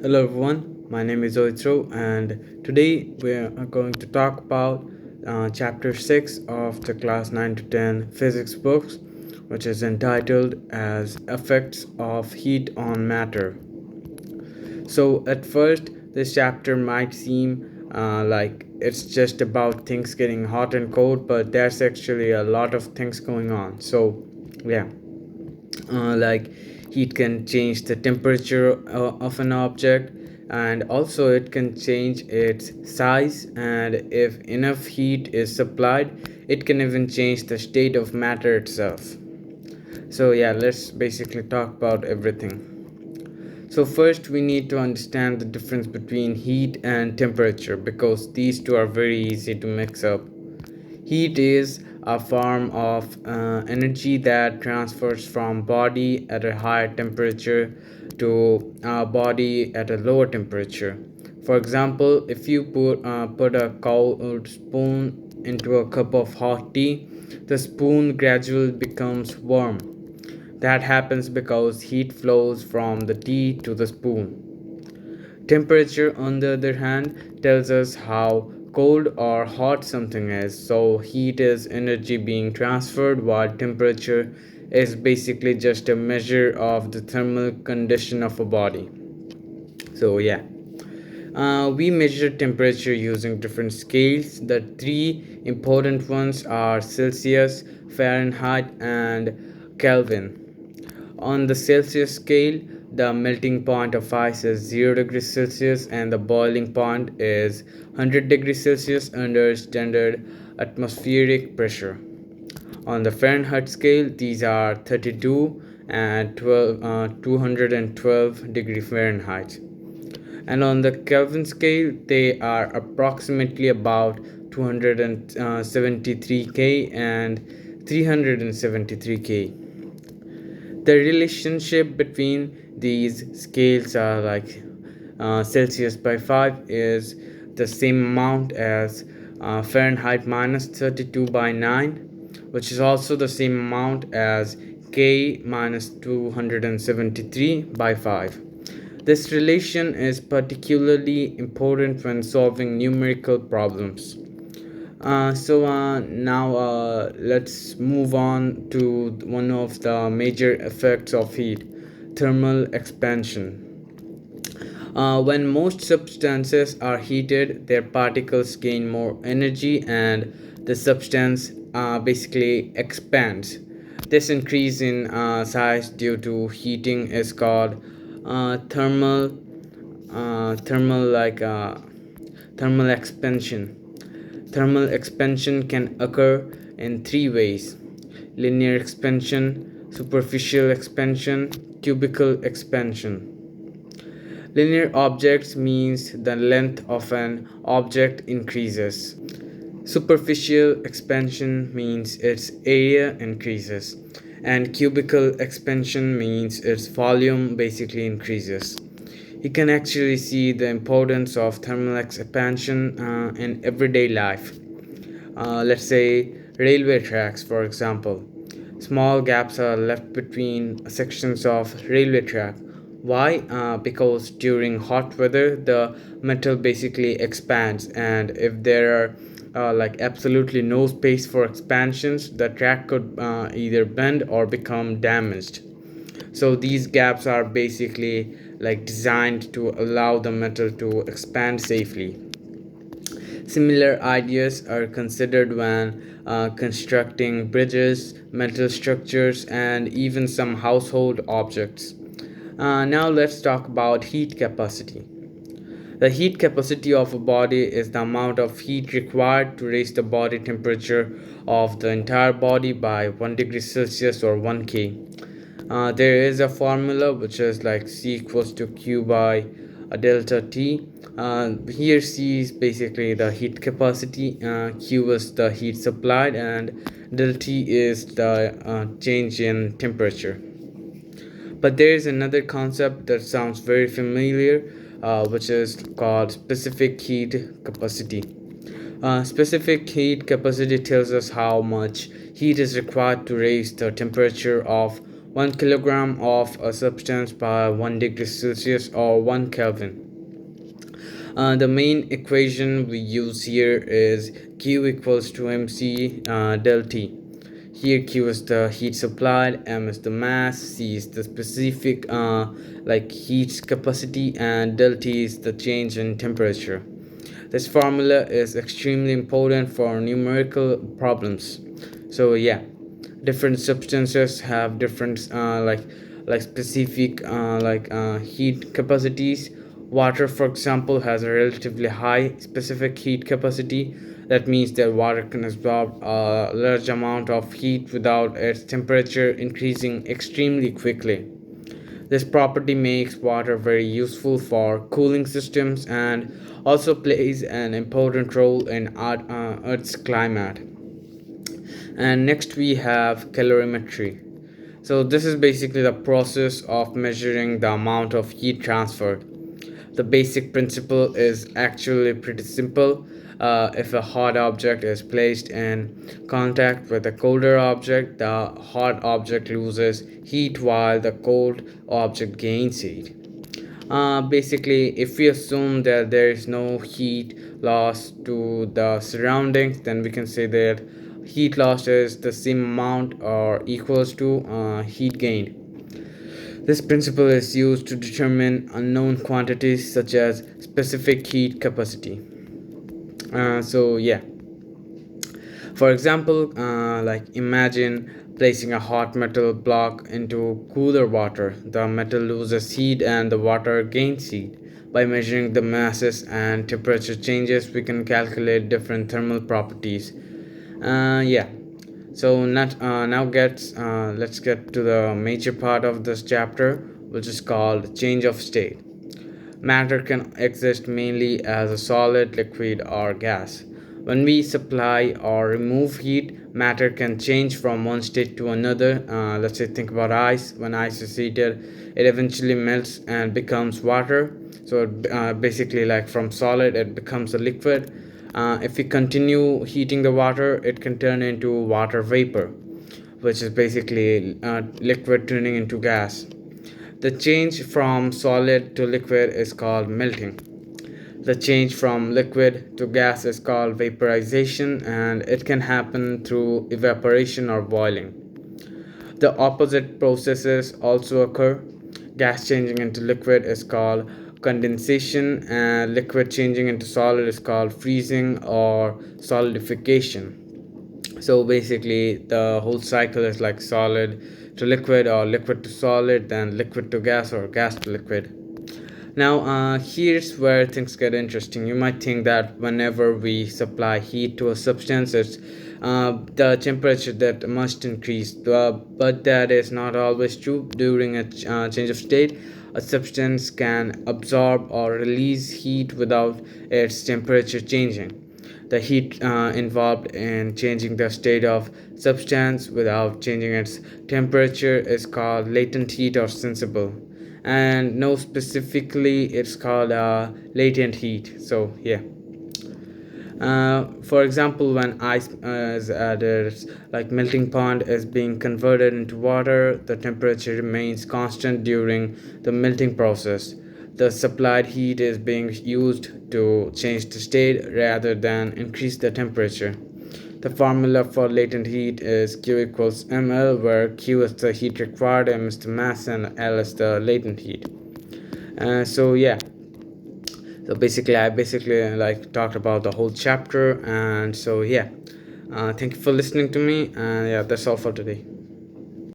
Hello everyone, my name is Oitro and today we are going to talk about chapter 6 of the class 9 to 10 physics books, which is entitled as Effects of Heat on Matter. So at first this chapter might seem like it's just about things getting hot and cold, but there's actually a lot of things going on. So yeah, like heat can change the temperature of an object, and also it can change its size, and if enough heat is supplied it can even change the state of matter itself. So yeah, let's basically talk about everything. So first we need to understand the difference between heat and temperature, because these two are very easy to mix up. Heat is a form of energy that transfers from body at a higher temperature to a body at a lower temperature. For example, if you put a cold spoon into a cup of hot tea, the spoon gradually becomes warm. That happens because heat flows from the tea to the spoon. Temperature, on the other hand, tells us how cold or hot something is. So, heat is energy being transferred, while temperature is basically just a measure of the thermal condition of a body. So, yeah. We measure temperature using different scales. The three important ones are Celsius, Fahrenheit, and Kelvin. On the Celsius scale, the melting point of ice is 0 degrees Celsius and the boiling point is 100 degrees Celsius under standard atmospheric pressure. On the Fahrenheit scale, these are 32 and 212 degree Fahrenheit. And on the Kelvin scale, they are approximately about 273 K and 373 K. The relationship between these scales are like Celsius by 5 is the same amount as Fahrenheit minus 32 by 9, which is also the same amount as K minus 273 by 5. This relation is particularly important when solving numerical problems. Now let's move on to one of the major effects of heat, thermal expansion. When most substances are heated, their particles gain more energy and the substance basically expands. This increase in size due to heating is called thermal thermal like thermal expansion. Thermal expansion can occur in three ways: linear expansion, superficial expansion, cubical expansion. Linear objects means the length of an object increases. Superficial expansion means its area increases. And cubical expansion means its volume basically increases. You can actually see the importance of thermal expansion in everyday life. Let's say railway tracks, for example. Small gaps are left between sections of railway track. Why? Because during hot weather, the metal basically expands, and if there are like absolutely no space for expansions, the track could either bend or become damaged. So these gaps are basically like designed to allow the metal to expand safely. Similar ideas are considered when constructing bridges, metal structures, and even some household objects. Now let's talk about heat capacity. The heat capacity of a body is the amount of heat required to raise the body temperature of the entire body by 1 degree Celsius or 1 K. There is a formula which is like C equals to Q by a delta T. Here C is basically the heat capacity, Q is the heat supplied, and delta T is the change in temperature. But there is another concept that sounds very familiar, which is called specific heat capacity. Specific heat capacity tells us how much heat is required to raise the temperature of 1 kilogram of a substance by 1 degree Celsius or 1 Kelvin. The main equation we use here is Q equals to mc del T. Here Q is the heat supplied, M is the mass, C is the specific heat capacity, and del T is the change in temperature. This formula is extremely important for numerical problems. So yeah, different substances have different specific heat capacities. Water, for example, has a relatively high specific heat capacity. That means that water can absorb a large amount of heat without its temperature increasing extremely quickly. This property makes water very useful for cooling systems and also plays an important role in Earth's climate. And next we have calorimetry. So this is basically the process of measuring the amount of heat transferred. The basic principle is actually pretty simple. If a hot object is placed in contact with a colder object, the hot object loses heat while the cold object gains heat. Basically, if we assume that there is no heat loss to the surroundings, then we can say that heat loss is the same amount or equals to heat gained. This principle is used to determine unknown quantities such as specific heat capacity. So yeah, for example, imagine placing a hot metal block into cooler water. The metal loses heat and the water gains heat. By measuring the masses and temperature changes, we can calculate different thermal properties. Yeah. So let's get to the major part of this chapter, which is called change of state. Matter can exist mainly as a solid, liquid, or gas. When we supply or remove heat, matter can change from one state to another. Let's say think about ice. When ice is heated, it eventually melts and becomes water. So basically, like from solid, it becomes a liquid. If we continue heating the water, it can turn into water vapor, which is basically liquid turning into gas. The change from solid to liquid is called melting. The change from liquid to gas is called vaporization, and it can happen through evaporation or boiling. The opposite processes also occur. Gas changing into liquid is called condensation, and liquid changing into solid is called freezing or solidification. So basically, the whole cycle is like solid to liquid or liquid to solid, then liquid to gas or gas to liquid. Now, here's where things get interesting. You might think that whenever we supply heat to a substance, it's the temperature that must increase, but that is not always true. During a change of state, a substance can absorb or release heat without its temperature changing. The heat involved in changing the state of substance without changing its temperature is called latent heat or sensible. And no, specifically, it's called latent heat. So yeah. For example, when ice is at its melting point is being converted into water, the temperature remains constant during the melting process. The supplied heat is being used to change the state rather than increase the temperature. The formula for latent heat is Q equals ml, where Q is the heat required, M is the mass, and L is the latent heat. So yeah, so basically I talked about the whole chapter, and so yeah, thank you for listening to me, and yeah, that's all for today.